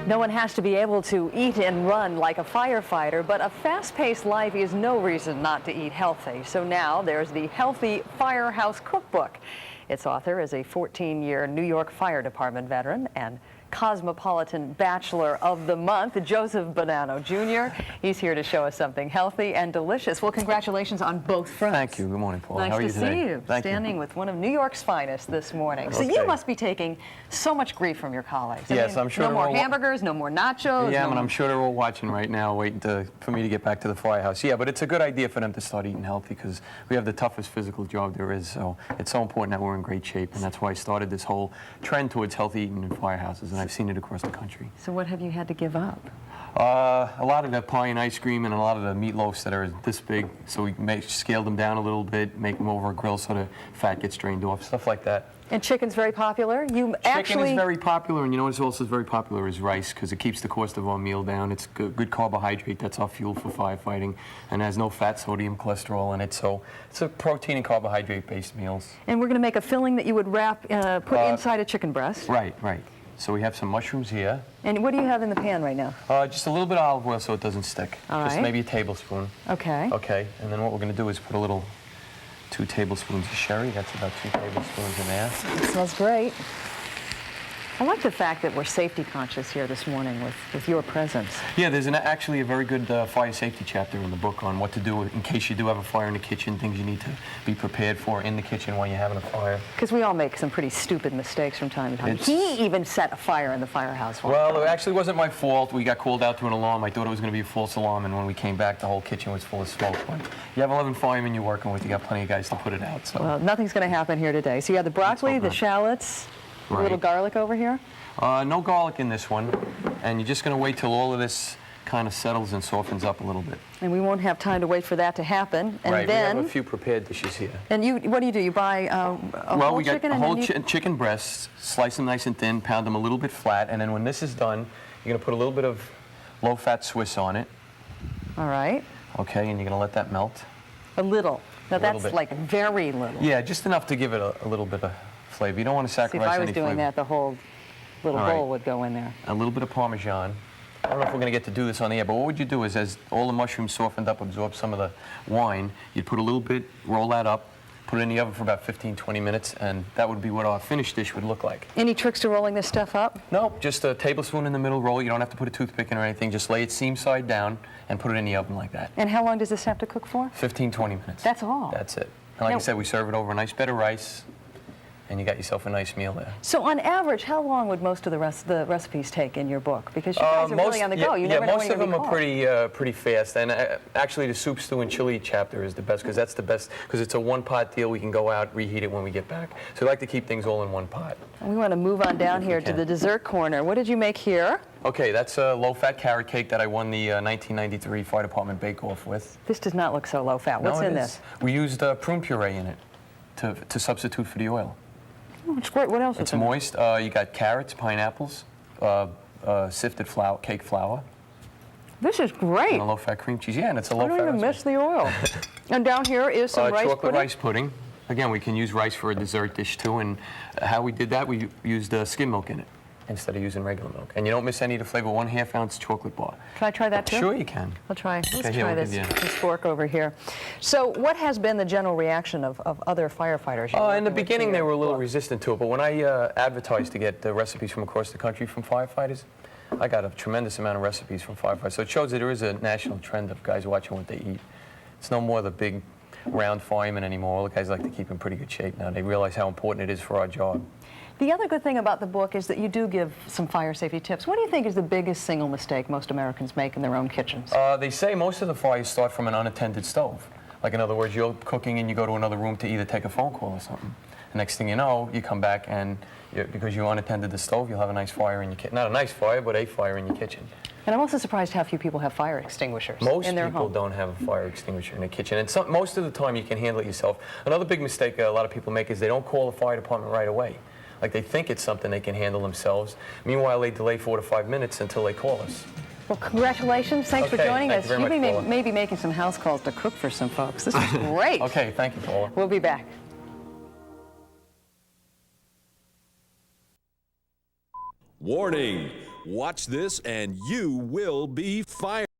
No one has to be able to eat and run like a firefighter, but a fast-paced life is no reason not to eat healthy. So now there's the Healthy Firehouse Cookbook. Its author is a 14-year New York Fire Department veteran and Cosmopolitan Bachelor of the Month, Joseph Bonanno Jr. He's here to show us something healthy and delicious. Well, congratulations on both fronts. Thank you. Good morning, Paula. Nice How are you to today? see you. Thank Standing you. with one of New York's finest this morning. So Okay. you must be taking so much grief from your colleagues. Yes, I'm sure no more they're all hamburgers, no more nachos. Yeah, no and I'm sure they're all watching right now, waiting for me to get back to the firehouse. Yeah, but it's a good idea for them to start eating healthy because we have the toughest physical job there is. So it's so important that we're in great shape, and that's why I started this whole trend towards healthy eating in firehouses, and I've seen it across the country. So what have you had to give up? A lot of the pie and ice cream and a lot of the meatloafs that are this big, so we scale them down a little bit, make them over a grill so the fat gets drained off, stuff like that. And chicken's very popular? Chicken is very popular, and you know what's also very popular is rice, because it keeps the cost of our meal down. It's good carbohydrate, that's our fuel for firefighting, and has no fat, sodium, cholesterol in it, so it's a protein and carbohydrate-based meals. And we're going to make a filling that you would put inside a chicken breast. Right, right. So we have some mushrooms here. And what do you have in the pan right now? Just a little bit of olive oil so it doesn't stick. All just right. maybe a tablespoon. Okay. Okay, and then what we're going to do is put a 2 tablespoons of sherry. That's about 2 tablespoons in there. It smells great. I like the fact that we're safety conscious here this morning with your presence. Yeah, there's actually a very good fire safety chapter in the book on what to do in case you do have a fire in the kitchen, things you need to be prepared for in the kitchen while you're having a fire. Because we all make some pretty stupid mistakes from time to time. He even set a fire in the firehouse. Well, it actually wasn't my fault. We got called out to an alarm. I thought it was going to be a false alarm, and when we came back, the whole kitchen was full of smoke. But you have 11 firemen you're working with. You got plenty of guys to put it out. So. Well, nothing's going to happen here today. So you have the broccoli, the shallots, a little garlic over here. No garlic in this one, and you're just going to wait till all of this kind of settles and softens up a little bit. And we won't have time to wait for that to happen. And right, then, we have a few prepared dishes here. And what do? You buy a whole we got chicken? whole chicken breasts, slice them nice and thin, pound them a little bit flat, and then when this is done, you're going to put a little bit of low-fat Swiss on it. All right. Okay, and you're going to let that melt. A little. Now that's bit. like very little. Yeah, just enough to give it a little bit of flavor. You don't want to sacrifice any flavor. See, if I was doing that, the whole little bowl would go in there. A little bit of Parmesan. I don't know if we're going to get to do this on the air, but what would you do is as all the mushrooms softened up, absorb some of the wine, you'd put a little bit, roll that up, put it in the oven for about 15, 20 minutes, and that would be what our finished dish would look like. Any tricks to rolling this stuff up? No, just a tablespoon in the middle, roll it. You don't have to put a toothpick in or anything. Just lay it seam side down and put it in the oven like that. And how long does this have to cook for? 15, 20 minutes. That's all? That's it. And like I said, we serve it over a nice bed of rice, and you got yourself a nice meal there. So on average, how long would most of the recipes take in your book? Because you guys are really on the go. You never know when you're going to be called. Most of them are pretty fast. And actually, the soup, stew, and chili chapter is the best because that's the best because it's a one-pot deal. We can go out, reheat it when we get back. So we like to keep things all in one pot. And we want to move on down here to the dessert corner. What did you make here? Okay, that's a low-fat carrot cake that I won the 1993 Fire Department Bake-Off with. This does not look so low-fat. What's in this? We used prune puree in it to substitute for the oil. Oh, it's great. What else is in it? It's moist. You got carrots, pineapples, sifted flour, cake flour. This is great. And a low-fat cream cheese. Yeah, and it's a low-fat. I don't even miss the oil. And down here is some rice chocolate pudding. rice pudding. Again, we can use rice for a dessert dish too. And how we did that, we used skim milk in it instead of using regular milk. And you don't miss any of the flavor. 1/2 ounce chocolate bar. Can I try that too? Sure, you can. I'll try. Let's Okay, try this fork over here. So, what has been the general reaction of other firefighters? In the beginning, they were a little resistant to it, but when I advertised to get the recipes from across the country from firefighters, I got a tremendous amount of recipes from firefighters. So it shows that there is a national trend of guys watching what they eat. It's no more the big, round firemen anymore. All the guys like to keep in pretty good shape now. They realize how important it is for our job. The other good thing about the book is that you do give some fire safety tips. What do you think is the biggest single mistake most Americans make in their own kitchens? They say most of the fires start from an unattended stove. Like, in other words, you're cooking and you go to another room to either take a phone call or something. The next thing you know, you come back and because you unattended the stove, you'll have a nice fire in your kitchen. Not a nice fire, but a fire in your kitchen. And I'm also surprised how few people have fire extinguishers in their home. Most people don't have a fire extinguisher in their kitchen. And most of the time, you can handle it yourself. Another big mistake a lot of people make is they don't call the fire department right away. Like, they think it's something they can handle themselves. Meanwhile, they delay 4 to 5 minutes until they call us. Well, congratulations. Thanks for joining us. You may be making some house calls to cook for some folks. This is great. Okay, thank you, Paula. We'll be back. Warning! Watch this and you will be fired.